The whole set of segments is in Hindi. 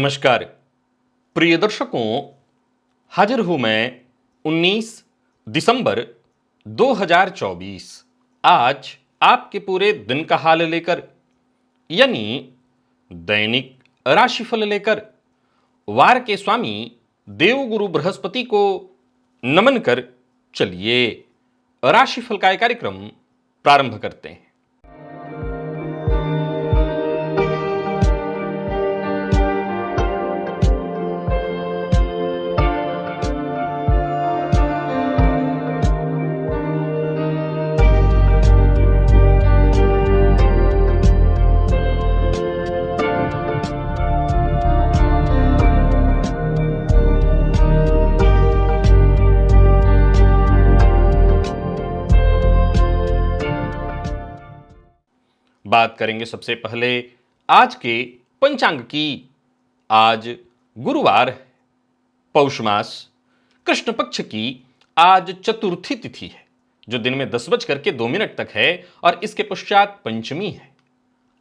नमस्कार प्रिय दर्शकों, हाजिर हूं मैं 19 दिसंबर 2024 आज आपके पूरे दिन का हाल लेकर, यानी दैनिक राशिफल लेकर वार के स्वामी देवगुरु बृहस्पति को नमन कर चलिए राशिफल का कार्यक्रम प्रारंभ करते हैं। बात करेंगे सबसे पहले आज के पंचांग की। आज गुरुवार है, पौष मास, कृष्ण पक्ष की आज चतुर्थी तिथि है जो दिन में 10:02 तक है और इसके पश्चात पंचमी है।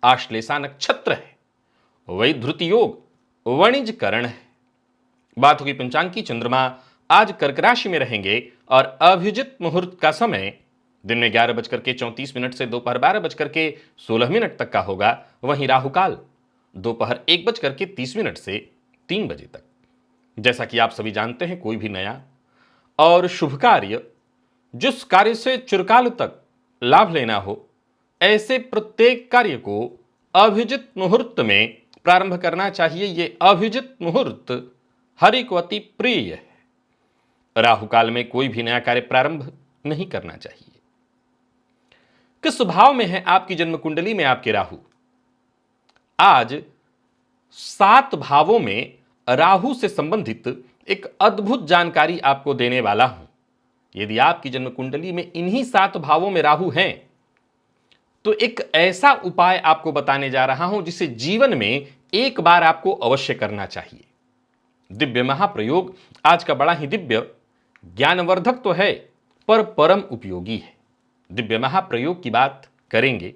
आश्लेषा नक्षत्र है, वैधृति योग, वणिज करण है। बात होगी पंचांग की। चंद्रमा आज कर्क राशि में रहेंगे और अभिजित मुहूर्त का समय दिन में 11:34 से दोपहर 12:16 तक का होगा। वहीं राहुकाल दोपहर 1:30 से 3 बजे तक। जैसा कि आप सभी जानते हैं, कोई भी नया और शुभ कार्य, जिस कार्य से चिरकाल तक लाभ लेना हो, ऐसे प्रत्येक कार्य को अभिजित मुहूर्त में प्रारंभ करना चाहिए। ये अभिजित मुहूर्त हरि को अति प्रिय है। राहुकाल में कोई भी नया कार्य प्रारंभ नहीं करना चाहिए। किस भाव में है आपकी जन्म कुंडली में आपके राहु? आज 7 भावों में राहु से संबंधित एक अद्भुत जानकारी आपको देने वाला हूं। यदि आपकी जन्म कुंडली में इन्हीं 7 भावों में राहु हैं तो एक ऐसा उपाय आपको बताने जा रहा हूं जिसे जीवन में एक बार आपको अवश्य करना चाहिए। दिव्य महाप्रयोग आज का बड़ा ही दिव्य, ज्ञानवर्धक तो है पर परम उपयोगी है। दिव्य महाप्रयोग की बात करेंगे,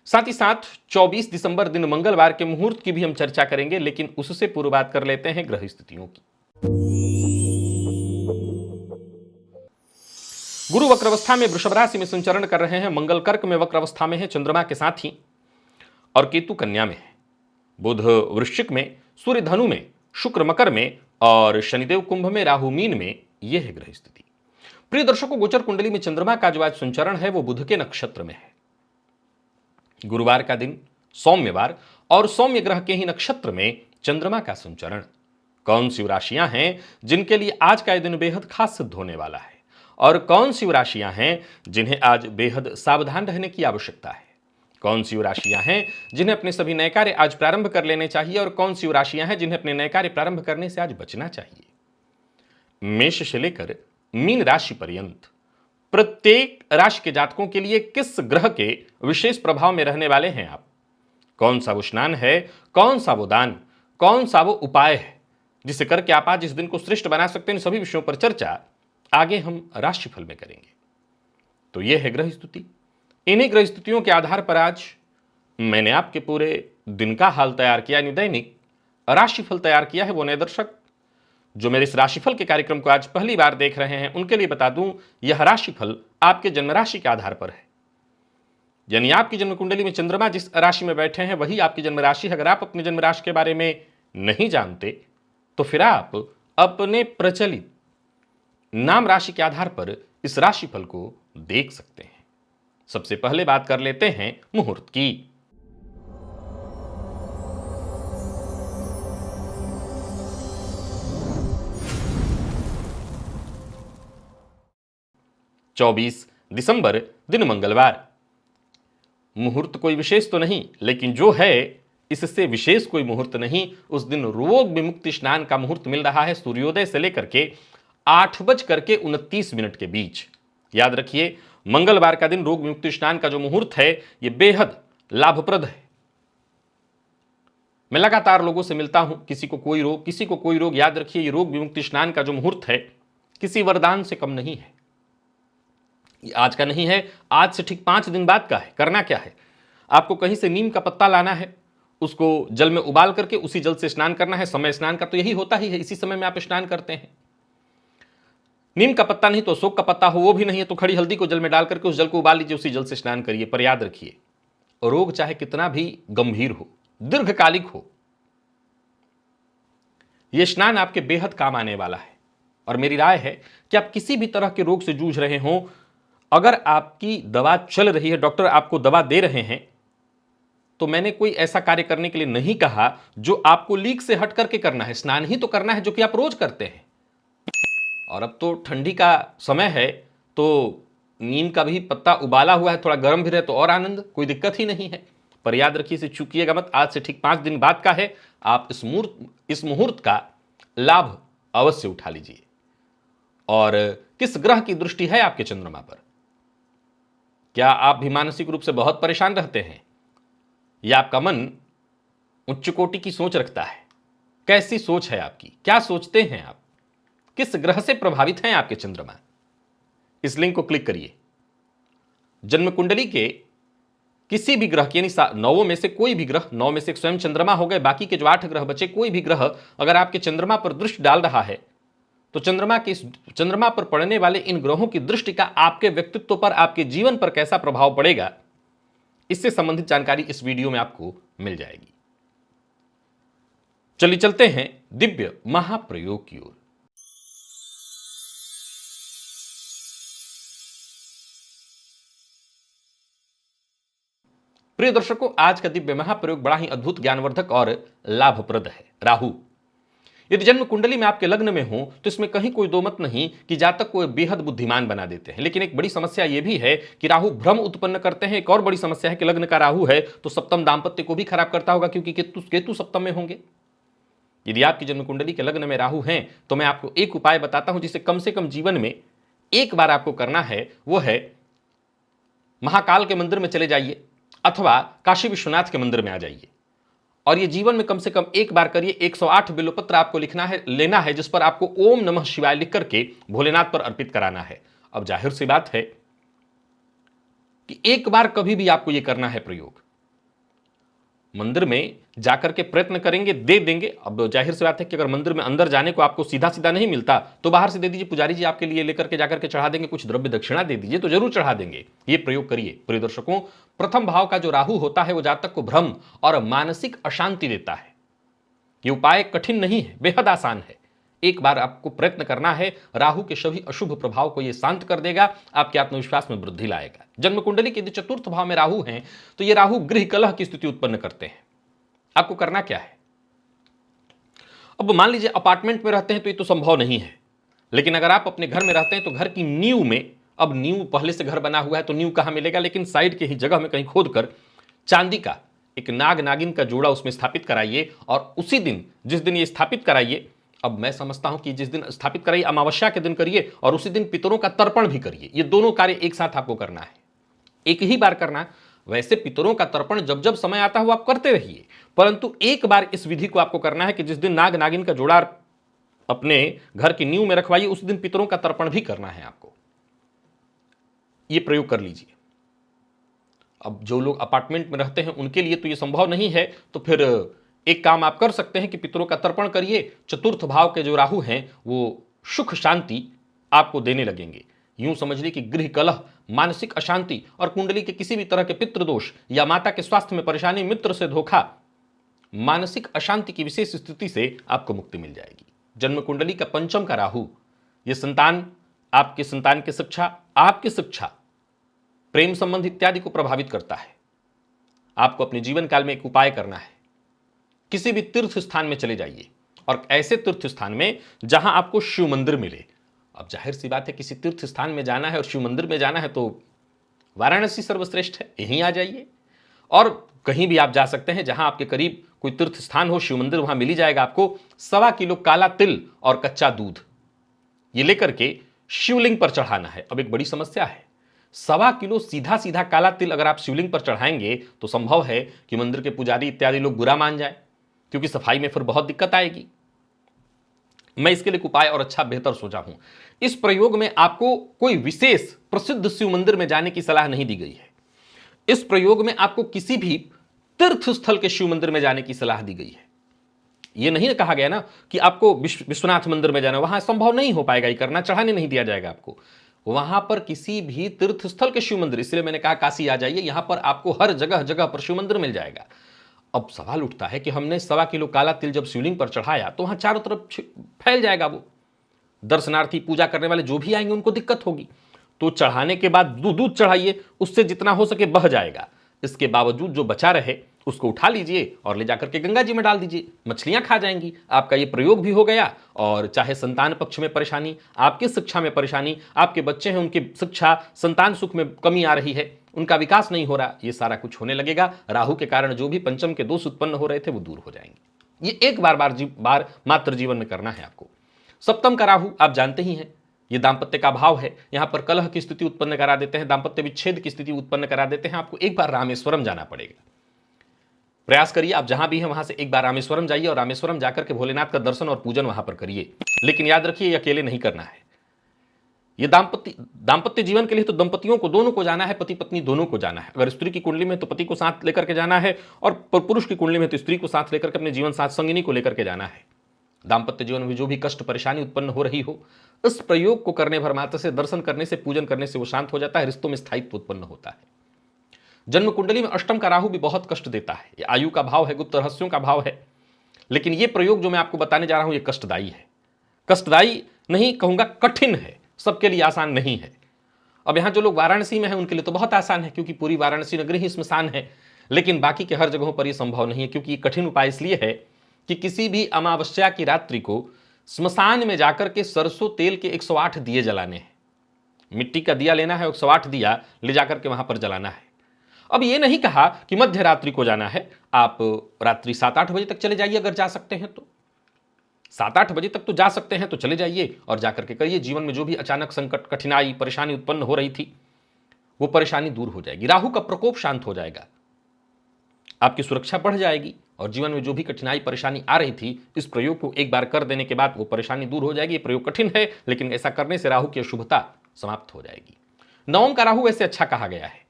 साथ ही साथ 24 दिसंबर दिन मंगलवार के मुहूर्त की भी हम चर्चा करेंगे, लेकिन उससे पूर्व बात कर लेते हैं ग्रह स्थितियों की। गुरु वक्र अवस्था में वृषभ राशि में संचरण कर रहे हैं, मंगल कर्क में वक्र अवस्था में है चंद्रमा के साथ ही, और केतु कन्या में है, बुध वृश्चिक में, सूर्य धनु में, शुक्र मकर में और शनिदेव कुंभ में, राहु मीन में। यह है ग्रह स्थिति। प्रिय दर्शकों, गोचर कुंडली में चंद्रमा का जो आज संचरण है वो बुध के नक्षत्र में है। गुरुवार का दिन सौम्यवार और सौम्य ग्रह के ही नक्षत्र में चंद्रमा का संचरण। कौन सी राशियां हैं जिनके लिए आज का दिन बेहद खास सिद्ध होने वाला है, और कौन सी राशियां हैं जिन्हें आज बेहद सावधान रहने की आवश्यकता है? कौन सी राशियां हैं जिन्हें अपने सभी नए कार्य आज प्रारंभ कर लेने चाहिए, और कौन सी राशियां हैं जिन्हें अपने नए कार्य प्रारंभ करने से आज बचना चाहिए? मेष से लेकर मीन राशि पर्यंत प्रत्येक राशि के जातकों के लिए किस ग्रह के विशेष प्रभाव में रहने वाले हैं आप? कौन सा वो स्नान है, कौन सा वो दान, कौन सा वो उपाय है जिसे करके आप आज इस दिन को श्रेष्ठ बना सकते हैं? इन सभी विषयों पर चर्चा आगे हम राशिफल में करेंगे। तो यह है ग्रह स्थिति। इन्हीं ग्रह स्थितियों के आधार पर आज मैंने आपके पूरे दिन का हाल तैयार किया, यानी दैनिक राशिफल तैयार किया है। वो नए दर्शक जो मेरे इस राशिफल के कार्यक्रम को आज पहली बार देख रहे हैं, उनके लिए बता दूं, यह राशिफल आपके जन्म राशि के आधार पर है। यानी आपकी जन्म कुंडली में चंद्रमा जिस राशि में बैठे हैं वही आपकी जन्म राशि है। अगर आप अपने जन्म राशि के बारे में नहीं जानते तो फिर आप अपने प्रचलित नाम राशि के आधार पर इस राशिफल को देख सकते हैं। सबसे पहले बात कर लेते हैं मुहूर्त की। चौबीस दिसंबर दिन मंगलवार। मुहूर्त कोई विशेष तो नहीं, लेकिन जो है इससे विशेष कोई मुहूर्त नहीं। उस दिन रोग विमुक्ति स्नान का मुहूर्त मिल रहा है सूर्योदय से लेकर के 8:29 के बीच। याद रखिए, मंगलवार का दिन रोग विमुक्ति स्नान का जो मुहूर्त है ये बेहद लाभप्रद है। मैं लगातार लोगों से मिलता हूं, किसी को कोई रोग, किसी को कोई रोग। याद रखिए, ये रोग विमुक्ति स्नान का जो मुहूर्त है किसी वरदान से कम नहीं है। आज का नहीं है, आज से ठीक 5 दिन बाद का है। करना क्या है, आपको कहीं से नीम का पत्ता लाना है, उसको जल में उबाल करके उसी जल से स्नान करना है। समय स्नान का तो यही होता ही है, इसी समय में आप स्नान करते हैं। नीम का पत्ता नहीं तो अशोक का पत्ता हो, वो भी नहीं है तो खड़ी हल्दी को जल में डाल करके उस जल को उबाल लीजिए, उसी जल से स्नान करिए। पर याद रखिए, रोग चाहे कितना भी गंभीर हो, दीर्घकालिक हो, यह स्नान आपके बेहद काम आने वाला है। और मेरी राय है कि आप किसी भी तरह के रोग से जूझ रहे हो, अगर आपकी दवा चल रही है, डॉक्टर आपको दवा दे रहे हैं, तो मैंने कोई ऐसा कार्य करने के लिए नहीं कहा जो आपको लीक से हट करके करना है। स्नान ही तो करना है जो कि आप रोज करते हैं। और अब तो ठंडी का समय है, तो नीम का भी पत्ता उबाला हुआ है, थोड़ा गर्म भी रहे तो और आनंद, कोई दिक्कत ही नहीं है। पर याद रखिए, इसे चूकिएगा मत। आज से ठीक 5 दिन बाद का है, आप इस मुहूर्त का लाभ अवश्य उठा लीजिए। और किस ग्रह की दृष्टि है आपके चंद्रमा पर? क्या आप भी मानसिक रूप से बहुत परेशान रहते हैं, या आपका मन उच्च कोटि की सोच रखता है? कैसी सोच है आपकी? क्या सोचते हैं आप? किस ग्रह से प्रभावित हैं आपके चंद्रमा? इस लिंक को क्लिक करिए। जन्म कुंडली के किसी भी ग्रह, यानी 9 में से कोई भी ग्रह, 9 में से एक स्वयं चंद्रमा हो गए, बाकी के जो 8 ग्रह बचे, कोई भी ग्रह अगर आपके चंद्रमा पर दृष्टि डाल रहा है, तो चंद्रमा पर पड़ने वाले इन ग्रहों की दृष्टि का आपके व्यक्तित्व पर, आपके जीवन पर कैसा प्रभाव पड़ेगा, इससे संबंधित जानकारी इस वीडियो में आपको मिल जाएगी। चलिए चलते हैं दिव्य महाप्रयोग की ओर। प्रिय दर्शकों, आज का दिव्य महाप्रयोग बड़ा ही अद्भुत, ज्ञानवर्धक और लाभप्रद है। राहु यदि जन्म कुंडली में आपके लग्न में हो तो इसमें कहीं कोई दो मत नहीं कि जातक को बेहद बुद्धिमान बना देते हैं। लेकिन एक बड़ी समस्या यह भी है कि राहु भ्रम उत्पन्न करते हैं। एक और बड़ी समस्या है कि लग्न का राहु है तो सप्तम दांपत्य को भी खराब करता होगा, क्योंकि केतु सप्तम में होंगे। यदि आपकी जन्म कुंडली के लग्न में राहु हैं तो मैं आपको एक उपाय बताता हूं जिसे कम से कम जीवन में एक बार आपको करना है। वो है, महाकाल के मंदिर में चले जाइए अथवा काशी विश्वनाथ के मंदिर में आ जाइए, और ये जीवन में कम से कम एक बार करिए। 108 बिल्वपत्र आपको लेना है, जिस पर आपको ओम नमः शिवाय लिख करके भोलेनाथ पर अर्पित कराना है। अब जाहिर सी बात है कि एक बार कभी भी आपको यह करना है प्रयोग। मंदिर में जाकर के प्रयत्न करेंगे, दे देंगे। अब जाहिर सी बात है कि अगर मंदिर में अंदर जाने को आपको सीधा सीधा नहीं मिलता तो बाहर से दे दीजिए, पुजारी जी आपके लिए लेकर के जाकर के चढ़ा देंगे, कुछ द्रव्य दक्षिणा दे दीजिए तो जरूर चढ़ा देंगे। ये प्रयोग करिए। प्रिय दर्शकों, प्रथम भाव का जो राहु होता है वो जातक को भ्रम और मानसिक अशांति देता है। ये उपाय कठिन नहीं है, बेहद आसान है। एक बार आपको प्रयत्न करना है, राहु के सभी अशुभ प्रभाव को यह शांत कर देगा, आपके आत्मविश्वास में वृद्धि लाएगा। जन्म कुंडली के यदि चतुर्थ भाव में राहु हैं तो यह राहु गृह कलह की स्थिति उत्पन्न करते हैं। आपको करना क्या है? अब मान लीजिए अपार्टमेंट में रहते हैं तो ये तो संभव नहीं है, लेकिन अगर आप अपने घर में रहते हैं तो घर की नींव में, अब नींव पहले से घर बना हुआ है तो नींव कहां मिलेगा, लेकिन साइड के ही जगह में कहीं खोद कर चांदी का एक नाग नागिन का जोड़ा उसमें स्थापित कराइए। और उसी दिन, जिस दिन ये स्थापित कराइए, अब मैं समझता हूं कि जिस दिन स्थापित कराइए अमावस्या के दिन करिए, और उसी दिन पितरों का तर्पण भी करिए। ये दोनों कार्य एक साथ आपको करना है, एक ही बार करना। वैसे पितरों का तर्पण जब जब समय आता है वो आप करते रहिए, परंतु एक बार इस विधि को आपको करना है कि जिस दिन नाग नागिन का जोड़ा अपने घर की नींव में रखवाइए, उस दिन पितरों का तर्पण भी करना है आपको। ये प्रयोग कर लीजिए। अब जो लोग अपार्टमेंट में रहते हैं उनके लिए तो ये संभव नहीं है, तो फिर एक काम आप कर सकते हैं कि पितरों का तर्पण करिए। चतुर्थ भाव के जो राहु हैं वो सुख शांति आपको देने लगेंगे। यूं समझिए कि गृह कलह, मानसिक अशांति और कुंडली के किसी भी तरह के पितृदोष या माता के स्वास्थ्य में परेशानी, मित्र से धोखा, मानसिक अशांति की विशेष स्थिति से आपको मुक्ति मिल जाएगी। जन्म कुंडली का पंचम का राहु, यह संतान, आपके संतान की शिक्षा, आपकी शिक्षा, प्रेम संबंध इत्यादि को प्रभावित करता है। आपको अपने जीवन काल में एक उपाय करना है। किसी भी तीर्थ स्थान में चले जाइए, और ऐसे तीर्थ स्थान में जहां आपको शिव मंदिर मिले। अब जाहिर सी बात है, किसी तीर्थ स्थान में जाना है और शिव मंदिर में जाना है तो वाराणसी सर्वश्रेष्ठ है, यहीं आ जाइए। और कहीं भी आप जा सकते हैं जहां आपके करीब कोई तीर्थ स्थान हो, शिव मंदिर, वहां मिल ही जाएगा आपको। 1.25 किलो काला तिल और कच्चा दूध ये लेकर के शिवलिंग पर चढ़ाना है। अब एक बड़ी समस्या है, 1.25 किलो सीधा सीधा काला तिल अगर आप शिवलिंग पर चढ़ाएंगे तो संभव है कि मंदिर के पुजारी इत्यादि लोग बुरा मान जाए, क्योंकि सफाई में फिर बहुत दिक्कत आएगी। मैं इसके लिए उपाय और अच्छा बेहतर सोचा हूं। इस प्रयोग में आपको कोई विशेष प्रसिद्ध शिव मंदिर में जाने की सलाह नहीं दी गई है। इस प्रयोग में आपको किसी भी तीर्थ स्थल के शिव मंदिर में जाने की सलाह दी गई है। यह नहीं कहा गया ना कि आपको विश्वनाथ मंदिर में जाना, वहां संभव नहीं हो पाएगा, ये करना, चढ़ाने नहीं दिया जाएगा आपको। वहां पर किसी भी तीर्थ स्थल के शिव मंदिर, इसलिए मैंने कहा काशी आ जाइए, यहां पर आपको हर जगह जगह पर शिव मंदिर मिल जाएगा। अब सवाल उठता है कि हमने 1.25 किलो काला तिल जब शिवलिंग पर चढ़ाया तो वहां चारों तरफ फैल जाएगा, वो दर्शनार्थी पूजा करने वाले जो भी आएंगे उनको दिक्कत होगी। तो चढ़ाने के बाद दूध चढ़ाइए, उससे जितना हो सके बह जाएगा। इसके बावजूद जो बचा रहे उसको उठा लीजिए और ले जाकर के गंगा जी में डाल दीजिए, मछलियां खा जाएंगी। आपका ये प्रयोग भी हो गया, और चाहे संतान पक्ष में परेशानी, आपकी शिक्षा में परेशानी, आपके बच्चे हैं उनकी शिक्षा, संतान सुख में कमी आ रही है, उनका विकास नहीं हो रहा, ये सारा कुछ होने लगेगा। राहु के कारण जो भी पंचम के दोष उत्पन्न हो रहे थे वो दूर हो जाएंगे। ये एक बार मात्र जीवन में करना है आपको। सप्तम का राहु आप जानते ही हैं, ये दाम्पत्य का भाव है, यहां पर कलह की स्थिति उत्पन्न करा देते हैं, दाम्पत्य विच्छेद की स्थिति उत्पन्न करा देते हैं। आपको एक बार रामेश्वरम जाना पड़ेगा। प्रयास करिए, आप जहां भी हैं वहां से एक बार रामेश्वरम जाइए और रामेश्वरम जाकर के भोलेनाथ का दर्शन और पूजन वहां पर करिए। लेकिन याद रखिए, ये अकेले नहीं करना है। ये दाम्पत्य जीवन के लिए तो दंपतियों को दोनों को जाना है, पति पत्नी दोनों को जाना है। अगर स्त्री की कुंडली में तो पति को साथ लेकर के जाना है, और पुरुष की कुंडली में तो स्त्री को साथ लेकर के अपने जीवन साथ संगिनी को लेकर के जाना है। दाम्पत्य जीवन में जो भी कष्ट परेशानी उत्पन्न हो रही हो, इस प्रयोग को करने भर मात्र से, दर्शन करने से, पूजन करने से वो शांत हो जाता है, रिश्तों में स्थायित्व उत्पन्न होता है। जन्म कुंडली में अष्टम का राहु भी बहुत कष्ट देता है। ये आयु का भाव है, गुप्त रहस्यों का भाव है। लेकिन ये प्रयोग जो मैं आपको बताने जा रहा हूं, ये कष्टदायी है। कष्टदायी नहीं कहूंगा, कठिन है, सबके लिए आसान नहीं है। अब यहां जो लोग वाराणसी में हैं उनके लिए तो बहुत आसान है, क्योंकि पूरी वाराणसी नगरी ही स्मशान है। लेकिन बाकी के हर जगहों पर यह संभव नहीं है, क्योंकि ये कठिन उपाय इसलिए है कि किसी भी अमावस्या की रात्रि को स्मशान में जाकर के सरसों तेल के 108 दिए जलाने हैं। मिट्टी का दिया लेना है, 108 दिया ले जाकर के वहां पर जलाना है। अब ये नहीं कहा कि मध्य रात्रि को जाना है, आप रात्रि 7-8 बजे तक चले जाइए, अगर जा सकते हैं तो 7-8 बजे तक तो जा सकते हैं तो चले जाइए और जाकर के करिए। जीवन में जो भी अचानक संकट, कठिनाई, परेशानी उत्पन्न हो रही थी, वो परेशानी दूर हो जाएगी, राहु का प्रकोप शांत हो जाएगा, आपकी सुरक्षा बढ़ जाएगी, और जीवन में जो भी कठिनाई परेशानी आ रही थी, इस प्रयोग को एक बार कर देने के बाद वो परेशानी दूर हो जाएगी। ये प्रयोग कठिन है, लेकिन ऐसा करने से राहु की अशुभता समाप्त हो जाएगी। नवम का राहु वैसे अच्छा कहा गया है,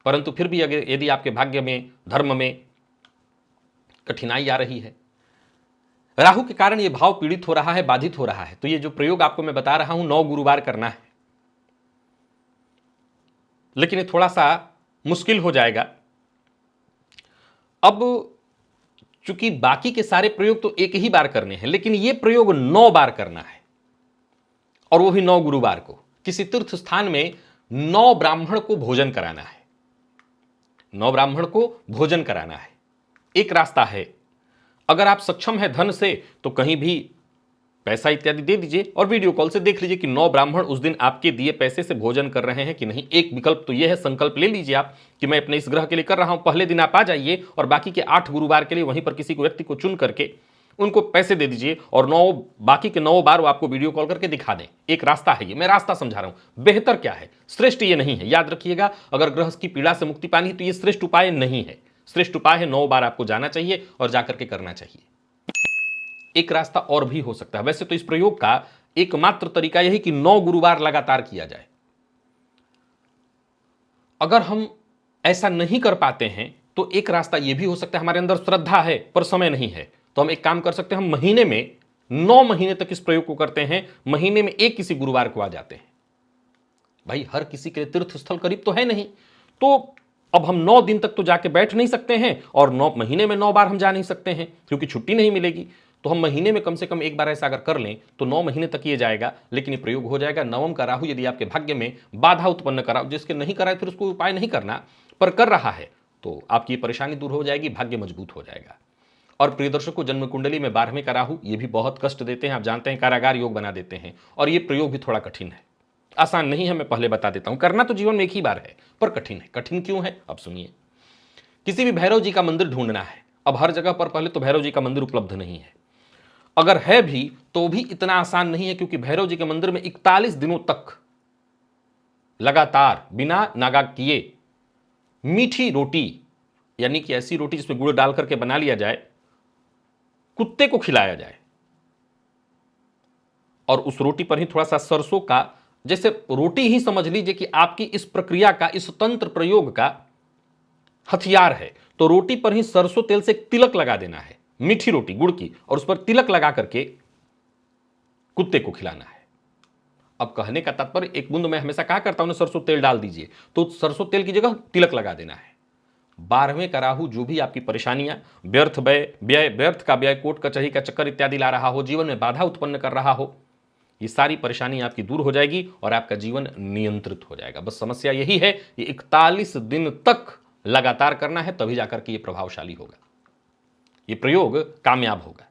परंतु फिर भी अगर यदि आपके भाग्य में, धर्म में कठिनाई आ रही है, राहु के कारण यह भाव पीड़ित हो रहा है, बाधित हो रहा है, तो ये जो प्रयोग आपको मैं बता रहा हूं 9 गुरुवार करना है। लेकिन ये थोड़ा सा मुश्किल हो जाएगा। अब चूंकि बाकी के सारे प्रयोग तो एक ही बार करने हैं, लेकिन यह प्रयोग 9 बार करना है, और वो भी 9 गुरुवार को। किसी तीर्थ स्थान में 9 ब्राह्मण को भोजन कराना है, 9 ब्राह्मण को भोजन कराना है। एक रास्ता है, अगर आप सक्षम है धन से तो कहीं भी पैसा इत्यादि दे दीजिए और वीडियो कॉल से देख लीजिए कि 9 ब्राह्मण उस दिन आपके दिए पैसे से भोजन कर रहे हैं कि नहीं। एक विकल्प तो यह है, संकल्प ले लीजिए आप कि मैं अपने इस ग्रह के लिए कर रहा हूं। पहले दिन आप आ जाइए और बाकी के 8 गुरुवार के लिए वहीं पर किसी को व्यक्ति को चुन करके उनको पैसे दे दीजिए, और बाकी के 9 बार वो आपको वीडियो कॉल करके दिखा दें। एक रास्ता है, ये मैं रास्ता समझा रहा हूं। बेहतर क्या है, श्रेष्ठ ये नहीं है। याद रखिएगा, अगर ग्रह की पीड़ा से मुक्ति पानी है तो ये श्रेष्ठ उपाय नहीं है। श्रेष्ठ उपाय है 9 बार आपको जाना चाहिए और जाकर के करना चाहिए। एक रास्ता और भी हो सकता है। वैसे तो इस प्रयोग का एकमात्र तरीका यही कि 9 गुरुवार लगातार किया जाए। अगर हम ऐसा नहीं कर पाते हैं तो एक रास्ता यह भी हो सकता है, हमारे अंदर श्रद्धा है पर समय नहीं है, तो हम एक काम कर सकते हैं, हम महीने में 9 महीने तक इस प्रयोग को करते हैं। महीने में एक किसी गुरुवार को आ जाते हैं। भाई हर किसी के तीर्थ स्थल करीब तो है नहीं, तो अब हम 9 दिन तक तो जाके बैठ नहीं सकते हैं, और 9 महीने में 9 बार हम जा नहीं सकते हैं क्योंकि छुट्टी नहीं मिलेगी। तो हम महीने में कम से कम एक बार ऐसा अगर कर लें तो 9 महीने तक ये जाएगा, लेकिन ये प्रयोग हो जाएगा। नवम का राहु यदि आपके भाग्य में बाधा उत्पन्न करा, जिसके नहीं करा है फिर उसको उपाय नहीं करना, पर कर रहा है तो आपकी परेशानी दूर हो जाएगी, भाग्य मजबूत हो जाएगा। और प्रिय दर्शकों, जन्म कुंडली में 12वें का राहु ये भी बहुत कष्ट देते हैं, आप जानते हैं, कारागार योग बना देते हैं। और ये प्रयोग भी थोड़ा कठिन है, आसान नहीं है। मैं पहले बता देता हूं, करना तो जीवन में एक ही बार है, पर कठिन है। कठिन क्यों है, अब सुनिए। किसी भी भैरव जी का मंदिर ढूंढना है। अब हर जगह पर पहले तो भैरव जी का मंदिर उपलब्ध नहीं है, अगर है भी तो भी इतना आसान नहीं है, क्योंकि भैरव जी के मंदिर में 41 दिनों तक लगातार बिना नागा किए मीठी रोटी, यानी कि ऐसी रोटी जिसमें गुड़ डाल करके बना लिया जाए, कुत्ते को खिलाया जाए, और उस रोटी पर ही थोड़ा सा सरसों का, जैसे रोटी ही समझ लीजिए कि आपकी इस प्रक्रिया का, इस तंत्र प्रयोग का हथियार है। तो रोटी पर ही सरसों तेल से एक तिलक लगा देना है, मीठी रोटी गुड़ की, और उस पर तिलक लगा करके कुत्ते को खिलाना है। अब कहने का तात्पर्य, एक बूंद मैं हमेशा कहा करता हूं ना, सरसों तेल डाल दीजिए, तो सरसों तेल की जगह तिलक लगा देना है। 12वें का राहु जो भी आपकी परेशानियां, व्यर्थ व्यय, व्यर्थ का व्यय, कोर्ट कचहरी का चक्कर इत्यादि ला रहा हो, जीवन में बाधा उत्पन्न कर रहा हो, ये सारी परेशानी आपकी दूर हो जाएगी और आपका जीवन नियंत्रित हो जाएगा। बस समस्या यही है, ये 41 दिन तक लगातार करना है, तभी जाकर के ये प्रभावशाली होगा, ये प्रयोग कामयाब होगा।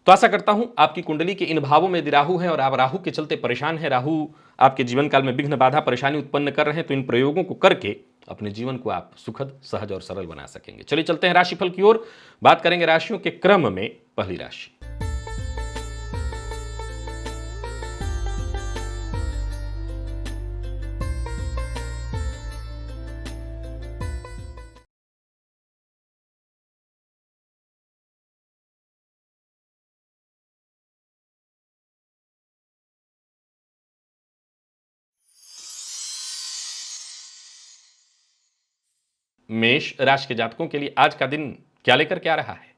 तो आशा करता हूं आपकी कुंडली के इन भावों में यदि राहु है और आप राहु के चलते परेशान हैं, राहु आपके जीवन काल में विघ्न बाधा परेशानी उत्पन्न कर रहे हैं, तो इन प्रयोगों को करके अपने जीवन को आप सुखद, सहज और सरल बना सकेंगे। चलिए चलते हैं राशिफल की ओर, बात करेंगे राशियों के क्रम में। पहली राशि मेष राशि के जातकों के लिए आज का दिन क्या लेकर के आ रहा है।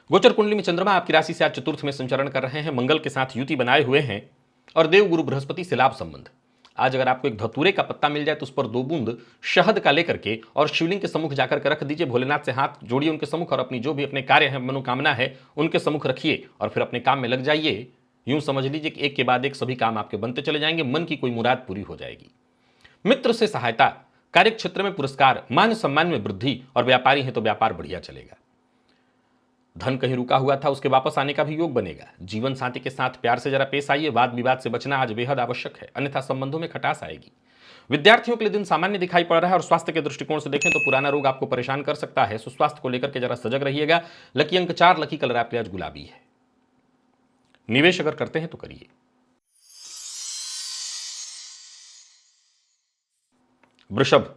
गोचर कुंडली में चंद्रमा आपकी राशि से आज चतुर्थ में संचरण कर रहे हैं, मंगल के साथ युति बनाए हुए हैं और देव गुरु बृहस्पति से लाभ संबंध। आज अगर आपको एक धतूरे का पत्ता मिल जाए तो उस पर 2 बूंद शहद का लेकर के और शिवलिंग के सम्मुख जाकर के रख दीजिए, भोलेनाथ से हाथ जोड़िए उनके सम्मुख और अपनी जो भी अपने कार्य है, मनोकामना है, उनके सम्मुख रखिए और फिर अपने काम में लग जाइए। यूं समझ लीजिए कि एक के बाद एक सभी काम आपके बनते चले जाएंगे, मन की कोई मुराद पूरी हो जाएगी। मित्र से सहायता, कार्य क्षेत्र में पुरस्कार, मान सम्मान में वृद्धि और व्यापारी हैं तो व्यापार बढ़िया चलेगा। धन कहीं रुका हुआ था उसके वापस आने का भी योग बनेगा। जीवन साथी के साथ प्यार से जरा पेश आइए, वाद विवाद से बचना आज बेहद आवश्यक है, अन्यथा संबंधों में खटास आएगी। विद्यार्थियों के लिए दिन सामान्य दिखाई पड़ रहा है और स्वास्थ्य के दृष्टिकोण से देखें तो पुराना रोग आपको परेशान कर सकता है, स्वास्थ्य को लेकर के जरा सजग रहिएगा। लकी अंक 4, लकी कलर आपके आज गुलाबी है। निवेश अगर करते हैं तो करिए। वृषभ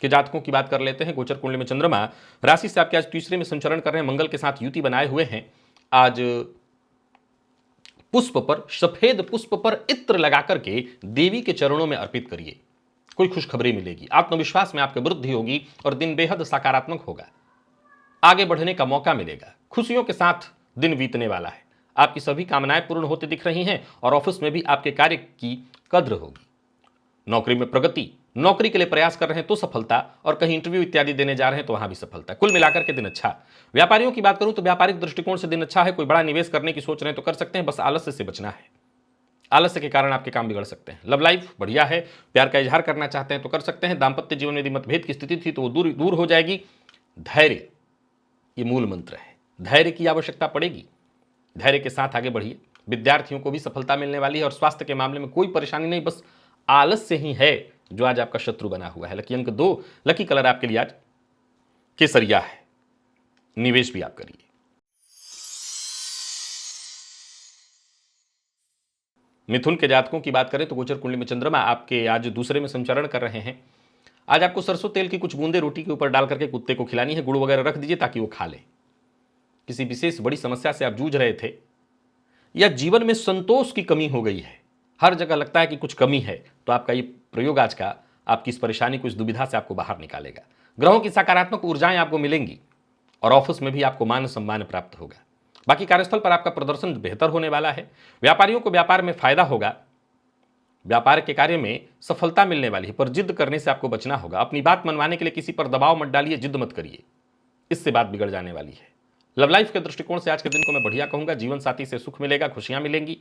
के जातकों की बात कर लेते हैं। गोचर कुंडली में चंद्रमा राशि से आपके आज तीसरे में संचरण कर रहे हैं, मंगल के साथ युति बनाए हुए हैं। आज पुष्प पर, सफेद पुष्प पर इत्र लगा करके देवी के चरणों में अर्पित करिए, कोई खुशखबरी मिलेगी, आत्मविश्वास में आपकी वृद्धि होगी और दिन बेहद सकारात्मक होगा। आगे बढ़ने का मौका मिलेगा, खुशियों के साथ दिन बीतने वाला है। आपकी सभी कामनाएं पूर्ण होती दिख रही हैं और ऑफिस में भी आपके कार्य की कद्र होगी। नौकरी में प्रगति, नौकरी के लिए प्रयास कर रहे हैं तो सफलता, और कहीं इंटरव्यू इत्यादि देने जा रहे हैं तो वहां भी सफलता। कुल मिलाकर के दिन अच्छा। व्यापारियों की बात करूं तो व्यापारिक दृष्टिकोण से दिन अच्छा है, कोई बड़ा निवेश करने की सोच रहे हैं तो कर सकते हैं, बस आलस्य से बचना है, आलस्य के कारण आपके काम बिगड़ सकते हैं। लव लाइफ बढ़िया है, प्यार का इजहार करना चाहते हैं तो कर सकते हैं। दाम्पत्य जीवन में यदि मतभेद की स्थिति थी तो वो दूर हो जाएगी। धैर्य ये मूल मंत्र है, धैर्य की आवश्यकता पड़ेगी, धैर्य के साथ आगे बढ़िए। विद्यार्थियों को भी सफलता मिलने वाली है और स्वास्थ्य के मामले में कोई परेशानी नहीं, बस आलस्य ही है जो आज आपका शत्रु बना हुआ है। लकी अंक 2, लकी कलर आपके लिए आज केसरिया है। निवेश भी आप करिए। मिथुन के जातकों की बात करें तो गोचर कुंडली में चंद्रमा आपके आज दूसरे में संचरण कर रहे हैं। आज आपको सरसों तेल की कुछ बूंदे रोटी के ऊपर डाल करके कुत्ते को खिलानी है, गुड़ वगैरह रख दीजिए ताकि वो खा ले। किसी विशेष बड़ी समस्या से आप जूझ रहे थे या जीवन में संतोष की कमी हो गई है, हर जगह लगता है कि कुछ कमी है, तो आपका ये प्रयोग आज का आपकी इस परेशानी को, इस दुविधा से आपको बाहर निकालेगा। ग्रहों की सकारात्मक ऊर्जाएं आपको मिलेंगी और ऑफिस में भी आपको मान सम्मान प्राप्त होगा। बाकी कार्यस्थल पर आपका प्रदर्शन बेहतर होने वाला है। व्यापारियों को व्यापार में फायदा होगा, व्यापार के कार्य में सफलता मिलने वाली है, पर जिद करने से आपको बचना होगा। अपनी बात मनवाने के लिए किसी पर दबाव मत डालिए, जिद मत करिए, इससे बात बिगड़ जाने वाली है। लव लाइफ के दृष्टिकोण से आज के दिन को मैं बढ़िया कहूंगा। जीवन साथी से सुख मिलेगा, खुशियां मिलेंगी,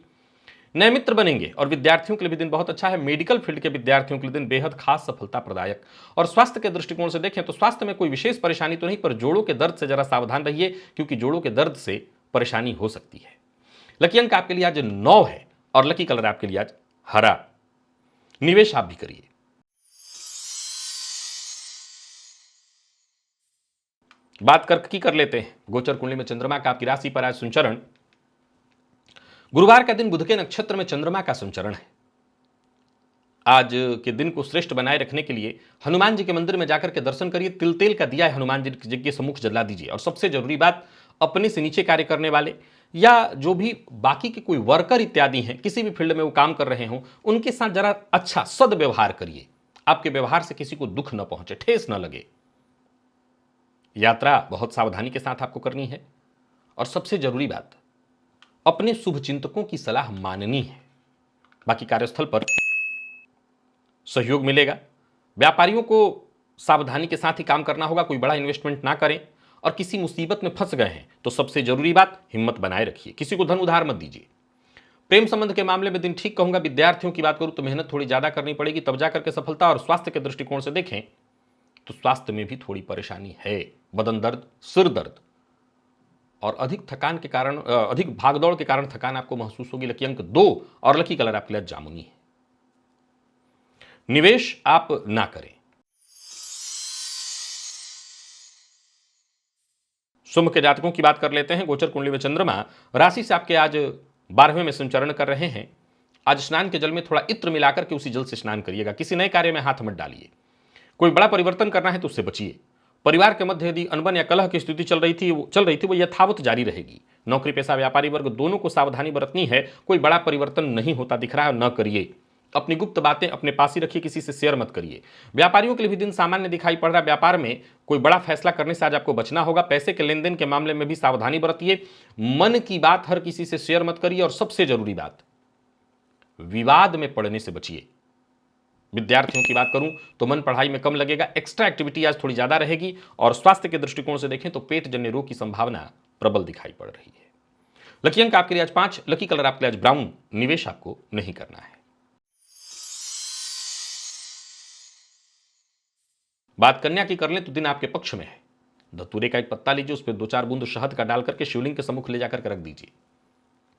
नए मित्र बनेंगे और विद्यार्थियों के लिए भी दिन बहुत अच्छा है। मेडिकल फील्ड के विद्यार्थियों के लिए दिन बेहद खास सफलता प्रदायक। और स्वास्थ्य के दृष्टिकोण से देखें तो स्वास्थ्य में कोई विशेष परेशानी तो नहीं, पर जोड़ों के दर्द से जरा सावधान रहिए क्योंकि जोड़ों के दर्द से परेशानी हो सकती है। लकी अंक आपके लिए आज 9 है और लकी कलर आपके लिए आज हरा। निवेश आप भी करिए। बात कर्क की कर लेते हैं। गोचर कुंडली में चंद्रमा का आपकी राशि पर आज संचरण। गुरुवार का दिन बुध के नक्षत्र में चंद्रमा का संचरण है। आज के दिन को श्रेष्ठ बनाए रखने के लिए हनुमान जी के मंदिर में जाकर के दर्शन करिए। तिल तेल का दिया है हनुमान जी के सम्मुख जला दीजिए। और सबसे जरूरी बात, अपने से नीचे कार्य करने वाले या जो भी बाकी के कोई वर्कर इत्यादि हैं, किसी भी फील्ड में वो काम कर रहे हों, उनके साथ जरा अच्छा सदव्यवहार करिए। आपके व्यवहार से किसी को दुख न पहुंचे, ठेस न लगे। यात्रा बहुत सावधानी के साथ आपको करनी है और सबसे जरूरी बात, अपने शुभ चिंतकों की सलाह माननी है। बाकी कार्यस्थल पर सहयोग मिलेगा। व्यापारियों को सावधानी के साथ ही काम करना होगा, कोई बड़ा इन्वेस्टमेंट ना करें। और किसी मुसीबत में फंस गए हैं तो सबसे जरूरी बात, हिम्मत बनाए रखिए, किसी को धन उधार मत दीजिए। प्रेम संबंध के मामले में दिन ठीक कहूंगा। विद्यार्थियों की बात करूं तो मेहनत थोड़ी ज्यादा करनी पड़ेगी, तब जाकर के सफलता। और स्वास्थ्य के दृष्टिकोण से देखें तो स्वास्थ्य में भी थोड़ी परेशानी है, बदन दर्द, सिर दर्द और अधिक थकान के कारण, अधिक भागदौड़ के कारण थकान आपको महसूस होगी। लकी अंक 2 और लकी कलर आपके लिए जामुनी है। निवेश आप ना करें। शुभ के जातकों की बात कर लेते हैं। गोचर कुंडली में चंद्रमा राशि से आपके आज 12वें में संचरण कर रहे हैं। आज स्नान के जल में थोड़ा इत्र मिलाकर के उसी जल से स्नान करिएगा। किसी नए कार्य में हाथ मत डालिए। कोई बड़ा परिवर्तन करना है तो उससे बचिए। परिवार के मध्य यदि अनबन या कलह की स्थिति चल रही थी वो यथावत जारी रहेगी। नौकरी पेशा व्यापारी वर्ग दोनों को सावधानी बरतनी है। कोई बड़ा परिवर्तन नहीं होता दिख रहा है, न करिए। अपनी गुप्त बातें अपने पास ही रखिए, किसी से शेयर मत करिए। व्यापारियों के लिए भी दिन सामान्य दिखाई पड़ रहा है। व्यापार में कोई बड़ा फैसला करने से आज आपको बचना होगा। पैसे के लेन देन के मामले में भी सावधानी बरतिए। मन की बात हर किसी से शेयर मत करिए। और सबसे जरूरी बात, विवाद में पड़ने से बचिए। विद्यार्थियों की बात करूं तो मन पढ़ाई में कम लगेगा, एक्स्ट्रा एक्टिविटी आज थोड़ी ज्यादा रहेगी। और स्वास्थ्य के दृष्टिकोण से देखें तो पेट जन्य रोग की संभावना प्रबल दिखाई पड़ रही है। लकी अंक आपके लिए आज 5, लकी कलर आपके लिए आज ब्राउन। निवेश आपको नहीं करना है। बात कन्या की कर लें तो दिन आपके पक्ष में है। धतूरे का एक पत्ता लीजिए, उस पर 2-4 बूंद शहद का डाल करके शिवलिंग के सम्मुख ले जाकर के रख दीजिए।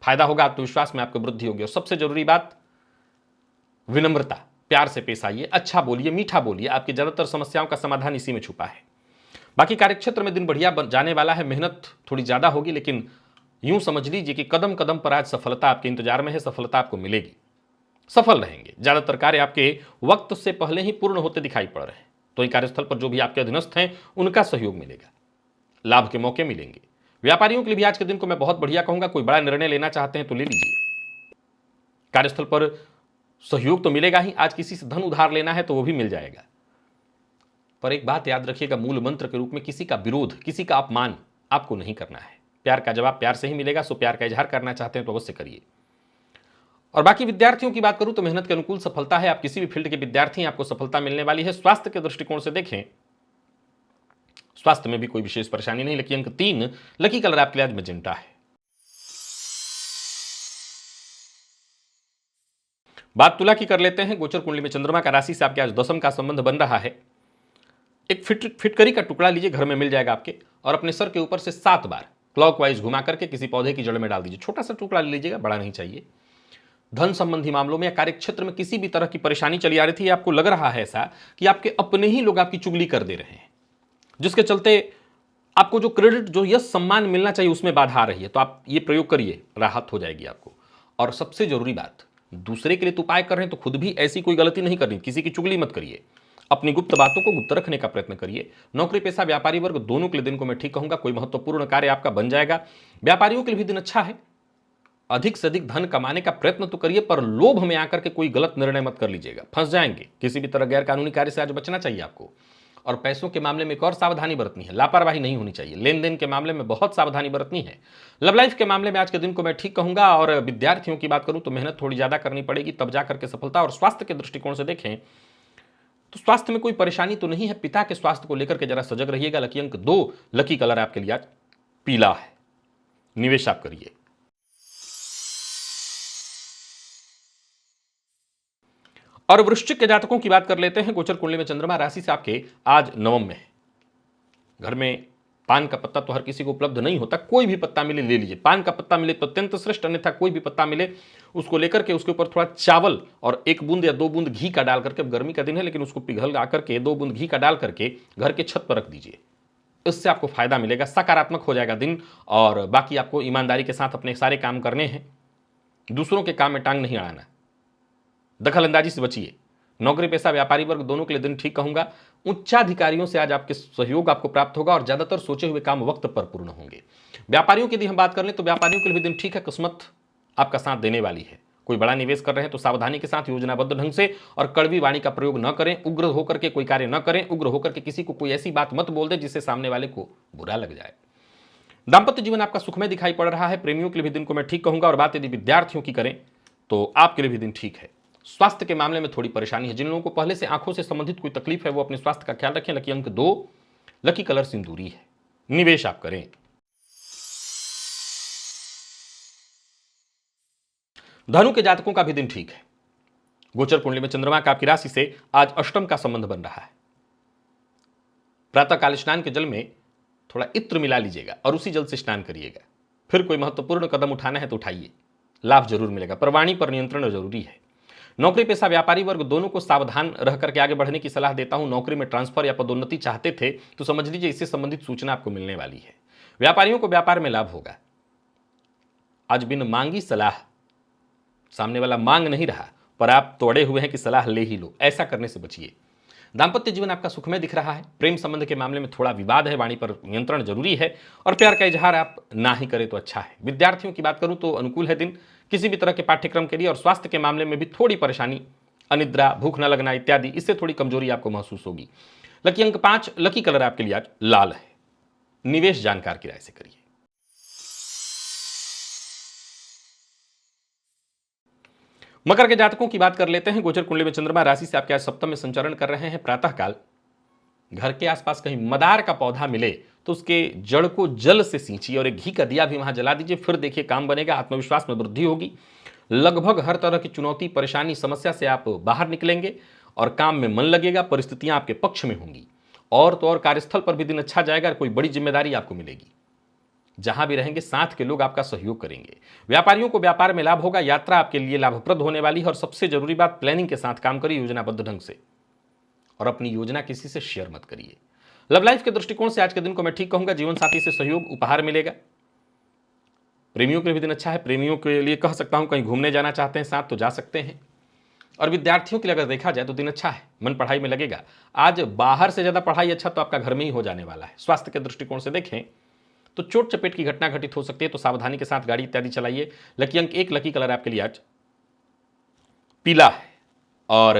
फायदा होगा, आत्मविश्वास में आपको वृद्धि होगी। और सबसे जरूरी बात, विनम्रता, प्यार से पेश आइए, अच्छा बोलिए, मीठा बोलिए। आपकी ज्यादातर समस्याओं का समाधान इसी में छुपा है। बाकी कार्यक्षेत्र में दिन बढ़िया जाने वाला है। मेहनत थोड़ी ज्यादा होगी, लेकिन यूं समझ लीजिए कि कदम कदम पर आज सफलता आपके इंतजार में है। सफलता आपको मिलेगी, सफल रहेंगे। ज्यादातर कार्य आपके वक्त से पहले ही पूर्ण होते दिखाई पड़ रहे हैं। तो ये कार्यस्थल पर जो भी आपके अधीनस्थ हैं उनका सहयोग मिलेगा, लाभ के मौके मिलेंगे। व्यापारियों के लिए भी आज के दिन को मैं बहुत बढ़िया कहूंगा। कोई बड़ा निर्णय लेना चाहते हैं तो ले लीजिए। कार्यस्थल पर सहयोग तो मिलेगा ही। आज किसी से धन उधार लेना है तो वो भी मिल जाएगा। पर एक बात याद रखिएगा, मूल मंत्र के रूप में किसी का विरोध, किसी का अपमान आपको नहीं करना है। प्यार का जवाब प्यार से ही मिलेगा। सो प्यार का इजहार करना चाहते हैं तो अवश्य करिए। और बाकी विद्यार्थियों की बात करूं तो मेहनत के अनुकूल सफलता है। आप किसी भी फील्ड के विद्यार्थी हैं, आपको सफलता मिलने वाली है। स्वास्थ्य के दृष्टिकोण से देखें, स्वास्थ्य में भी कोई विशेष परेशानी नहीं। लकी अंक 3, लकी कलर आपके लिए आज मैजेंटा है। बात तुला की कर लेते हैं। गोचर कुंडली में चंद्रमा का राशि से आपके आज 10th का संबंध बन रहा है। एक फिटकरी का टुकड़ा लीजिए, घर में मिल जाएगा आपके, और अपने सर के ऊपर से 7 बार क्लॉकवाइज घुमा करके किसी पौधे की जड़ में डाल दीजिए। छोटा सा टुकड़ा ले लीजिएगा, बड़ा नहीं चाहिए। धन संबंधी मामलों में या कार्यक्षेत्र में किसी भी तरह की परेशानी चली आ रही थी, आपको लग रहा है ऐसा कि आपके अपने ही लोग आपकी चुगली कर दे रहे हैं, जिसके चलते आपको जो क्रेडिट, जो यश सम्मान मिलना चाहिए उसमें बाधा आ रही है, तो आप ये प्रयोग करिए, राहत हो जाएगी आपको। और सबसे जरूरी बात, दूसरे के लिए तो उपाय कर रहे हैं तो खुद भी ऐसी कोई गलती नहीं करनी। किसी की चुगली मत करिए। अपनी गुप्त बातों को गुप्त रखने का प्रयत्न करिए। नौकरी पेशा व्यापारी वर्ग दोनों के लिए दिन को मैं ठीक कहूंगा। कोई महत्वपूर्ण कार्य आपका बन जाएगा। व्यापारियों के लिए भी दिन अच्छा है। अधिक से अधिक धन कमाने का प्रयत्न तो करिए, पर लोभ में आकर के कोई गलत निर्णय मत कर लीजिएगा, फंस जाएंगे। किसी भी तरह गैर कानूनी कार्य से आज बचना चाहिए आपको। और पैसों के मामले में एक और सावधानी बरतनी है, लापरवाही नहीं होनी चाहिए। लेन देन के मामले में बहुत सावधानी बरतनी है। लव लाइफ के मामले में आज के दिन को मैं ठीक कहूंगा। और विद्यार्थियों की बात करूं तो मेहनत थोड़ी ज्यादा करनी पड़ेगी, तब जाकर के सफलता। और स्वास्थ्य के दृष्टिकोण से देखें तो स्वास्थ्य में कोई परेशानी तो नहीं है। पिता के स्वास्थ्य को लेकर के जरा सजग रहिएगा। लकी अंक 2, लकी कलर आपके लिए आज पीला है। निवेश आप करिए। और वृश्चिक के जातकों की बात कर लेते हैं। गोचर कुंडली में चंद्रमा राशि से आपके आज 9वें में है। घर में पान का पत्ता तो हर किसी को उपलब्ध नहीं होता। कोई भी पत्ता मिले ले लीजिए। पान का पत्ता मिले तो अत्यंत श्रेष्ठ, अन्यथा कोई भी पत्ता मिले उसको लेकर के उसके ऊपर थोड़ा चावल और 1 बूंद या 2 बूंद घी का डाल करके, गर्मी का दिन है लेकिन उसको पिघल आकर के 2 बूंद घी का डाल करके घर के छत पर रख दीजिए। इससे आपको फायदा मिलेगा, सकारात्मक हो जाएगा दिन। और बाकी आपको ईमानदारी के साथ अपने सारे काम करने हैं। दूसरों के काम में टांग नहीं अड़ाना, दखल अंदाजी से बचिए। नौकरी पेशा व्यापारी वर्ग दोनों के लिए दिन ठीक कहूंगा। उच्चाधिकारियों से आज आपके सहयोग आपको प्राप्त होगा और ज्यादातर सोचे हुए काम वक्त पर पूर्ण होंगे। व्यापारियों की यदि हम बात कर लें तो व्यापारियों के लिए भी दिन ठीक है। किस्मत आपका साथ देने वाली है। कोई बड़ा निवेश कर रहे हैं तो सावधानी के साथ, योजनाबद्ध ढंग से, और कड़वी वाणी का प्रयोग न करें। उग्र होकर के कोई कार्य न करें। उग्र होकर के किसी को कोई ऐसी बात मत बोल दे जिससे सामने वाले को बुरा लग जाए। दांपत्य जीवन आपका सुखमय दिखाई पड़ रहा है। प्रेमियों के लिए भी दिन को मैं ठीक कहूंगा। और बात यदि विद्यार्थियों की करें तो आपके लिए भी दिन ठीक है। स्वास्थ्य के मामले में थोड़ी परेशानी है। जिन लोगों को पहले से आंखों से संबंधित कोई तकलीफ है वो अपने स्वास्थ्य का ख्याल रखें। लकी अंक 2, लकी कलर सिंदूरी है। निवेश आप करें। धनु के जातकों का भी दिन ठीक है। गोचर कुंडली में चंद्रमा का आपकी राशि से आज अष्टम का संबंध बन रहा है। प्रातःकाल स्नान के जल में थोड़ा इत्र मिला लीजिएगा और उसी जल से स्नान करिएगा। फिर कोई महत्वपूर्ण कदम उठाना है तो उठाइए, लाभ जरूर मिलेगा। पर वाणी पर नियंत्रण जरूरी है। नौकरी पेशा व्यापारी वर्ग दोनों को सावधान रह करके आगे बढ़ने की सलाह देता हूं। नौकरी में ट्रांसफर या पदोन्नति चाहते थे तो समझ लीजिए इससे संबंधित सूचना आपको मिलने वाली है। व्यापारियों को व्यापार में लाभ होगा। आज बिन मांगी सलाह, सामने वाला मांग नहीं रहा पर आप तोड़े हुए हैं कि सलाह ले ही लो, ऐसा करने से बचिए। दांपत्य जीवन आपका सुखमय दिख रहा है। प्रेम संबंध के मामले में थोड़ा विवाद है, वाणी पर नियंत्रण जरूरी है। और प्यार का इजहार आप ना ही करें तो अच्छा है। विद्यार्थियों की बात करूं तो अनुकूल है दिन किसी भी तरह के पाठ्यक्रम के लिए। और स्वास्थ्य के मामले में भी थोड़ी परेशानी, अनिद्रा, भूख न लगना इत्यादि, इससे थोड़ी कमजोरी आपको महसूस होगी। लकी अंक 5, लकी कलर आपके लिए आज लाल है। निवेश जानकार की राय से करिए। मकर के जातकों की बात कर लेते हैं। गोचर कुंडली में चंद्रमा राशि से आपके आज सप्तम में संचरण कर रहे हैं। प्रातःकाल घर के आसपास कहीं मदार का पौधा मिले तो उसके जड़ को जल से सींचिए और एक घी का दिया भी वहां जला दीजिए। फिर देखिए काम बनेगा, आत्मविश्वास में वृद्धि होगी। लगभग हर तरह की चुनौती, परेशानी, समस्या से आप बाहर निकलेंगे और काम में मन लगेगा। परिस्थितियां आपके पक्ष में होंगी। और तो और कार्यस्थल पर भी दिन अच्छा जाएगा। कोई बड़ी जिम्मेदारी आपको मिलेगी। जहां भी रहेंगे साथ के लोग आपका सहयोग करेंगे। व्यापारियों को व्यापार में लाभ होगा। यात्रा आपके लिए लाभप्रद होने वाली है। और सबसे जरूरी बात, प्लानिंग के साथ काम करिए, योजनाबद्ध ढंग से। और अपनी योजना किसी से शेयर मत करिए। लव लाइफ के दृष्टिकोण से आज के दिन को मैं ठीक कहूंगा। जीवन साथी से सहयोग, उपहार मिलेगा। प्रेमियों के लिए भी दिन अच्छा है। प्रेमियों के लिए कह सकता हूं कहीं घूमने जाना चाहते हैं साथ तो जा सकते हैं। और विद्यार्थियों के लिए अगर देखा जाए तो दिन अच्छा है। मन पढ़ाई में लगेगा। आज बाहर से ज्यादा पढ़ाई अच्छा तो आपका घर में ही हो जाने वाला है। स्वास्थ्य के दृष्टिकोण से देखें तो चोट चपेट की घटना घटित हो सकती है, तो सावधानी के साथ गाड़ी इत्यादि चलाइए। लकी अंक 1, लकी कलर आपके लिए आज पीला है। और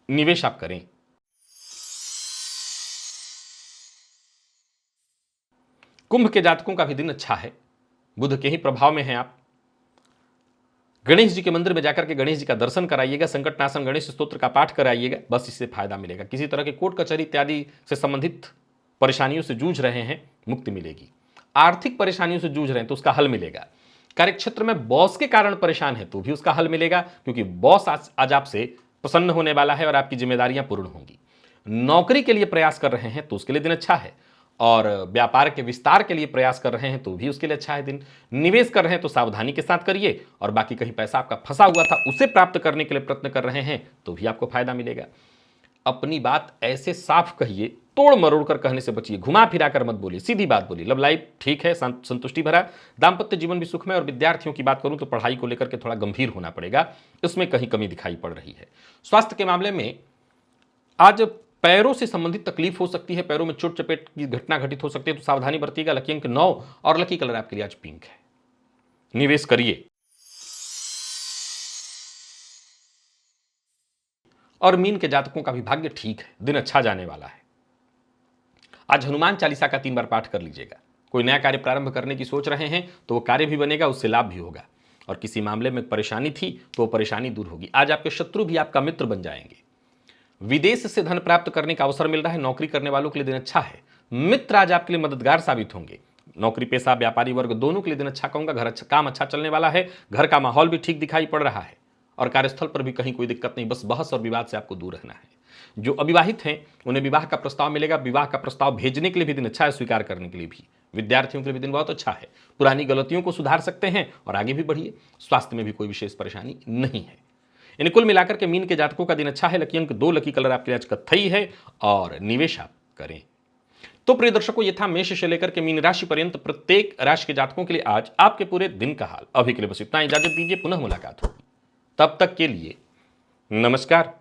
निवेश आप करें। कुंभ के जातकों का भी दिन अच्छा है। बुध के ही प्रभाव में हैं आप। गणेश जी के मंदिर में जाकर के गणेश जी का दर्शन कराइएगा। संकटनाशन गणेश स्तोत्र का पाठ कराइएगा। बस इससे फायदा मिलेगा। किसी तरह के कोर्ट कचहरी इत्यादि से संबंधित परेशानियों से जूझ रहे हैं, मुक्ति मिलेगी। आर्थिक परेशानियों से जूझ रहे हैं तो उसका हल मिलेगा। कार्यक्षेत्र में बॉस के कारण परेशान है तो भी उसका हल मिलेगा, क्योंकि बॉस आज आपसे प्रसन्न होने वाला है और आपकी जिम्मेदारियां पूर्ण होंगी। नौकरी के लिए प्रयास कर रहे हैं तो उसके लिए दिन अच्छा है। और व्यापार के विस्तार के लिए प्रयास कर रहे हैं तो भी उसके लिए अच्छा है दिन। निवेश कर रहे हैं तो सावधानी के साथ करिए। और बाकी कहीं पैसा आपका फंसा हुआ था उसे प्राप्त करने के लिए प्रयत्न कर रहे हैं तो भी आपको फायदा मिलेगा। अपनी बात ऐसे साफ कहिए, तोड़ मरोड़ कर कहने से बचिए। घुमा फिरा कर मत बोलिए, सीधी बात बोलिए। लव लाइफ ठीक है, संतुष्टि भरा। दांपत्य जीवन भी सुखमय। और विद्यार्थियों की बात करूं तो पढ़ाई को लेकर के थोड़ा गंभीर होना पड़ेगा, इसमें कहीं कमी दिखाई पड़ रही है। स्वास्थ्य के मामले में आज पैरों से संबंधित तकलीफ हो सकती है। पैरों में चोट चपेट की घटना घटित हो सकती है तो सावधानी बरतिएगा। लकी अंक 9 और लकी कलर आपके लिए आज पिंक है। निवेश करिए। और मीन के जातकों का भी भाग्य ठीक है। दिन अच्छा जाने वाला है। आज हनुमान चालीसा का 3 बार पाठ कर लीजिएगा। कोई नया कार्य प्रारंभ करने की सोच रहे हैं तो वो कार्य भी बनेगा, उससे लाभ भी होगा। और किसी मामले में परेशानी थी तो वो परेशानी दूर होगी। आज आपके शत्रु भी आपका मित्र बन जाएंगे। विदेश से धन प्राप्त करने का अवसर मिल रहा है। नौकरी करने वालों के लिए दिन अच्छा है। मित्र आज आपके लिए मददगार साबित होंगे। नौकरी पेशा व्यापारी वर्ग दोनों के लिए दिन अच्छा कहूंगा। घर अच्छा, काम अच्छा चलने वाला है। घर का माहौल भी ठीक दिखाई पड़ रहा है। और कार्यस्थल पर भी कहीं कोई दिक्कत नहीं, बस बहस और विवाद से आपको दूर रहना है। जो अविवाहित हैं उन्हें विवाह का प्रस्ताव मिलेगा। विवाह का प्रस्ताव भेजने के लिए भी दिन अच्छा है, स्वीकार करने के लिए भी। विद्यार्थियों के लिए भी दिन बहुत अच्छा है। पुरानी गलतियों को सुधार सकते हैं और आगे भी बढ़िए। स्वास्थ्य में भी कोई विशेष परेशानी नहीं है। इन कुल मिलाकर के मीन के जातकों का दिन अच्छा है। लकी अंक 2, लकी कलर आपके लिए आज कत्थई है। और निवेश आप करें। तो प्रिय दर्शकों, ये था मेष से लेकर के मीन राशि पर्यंत प्रत्येक राशि के जातकों के लिए आज आपके पूरे दिन का हाल। अभी के लिए बस इतना, इजाजत दीजिए, पुनः मुलाकात होगी। तब तक के लिए नमस्कार।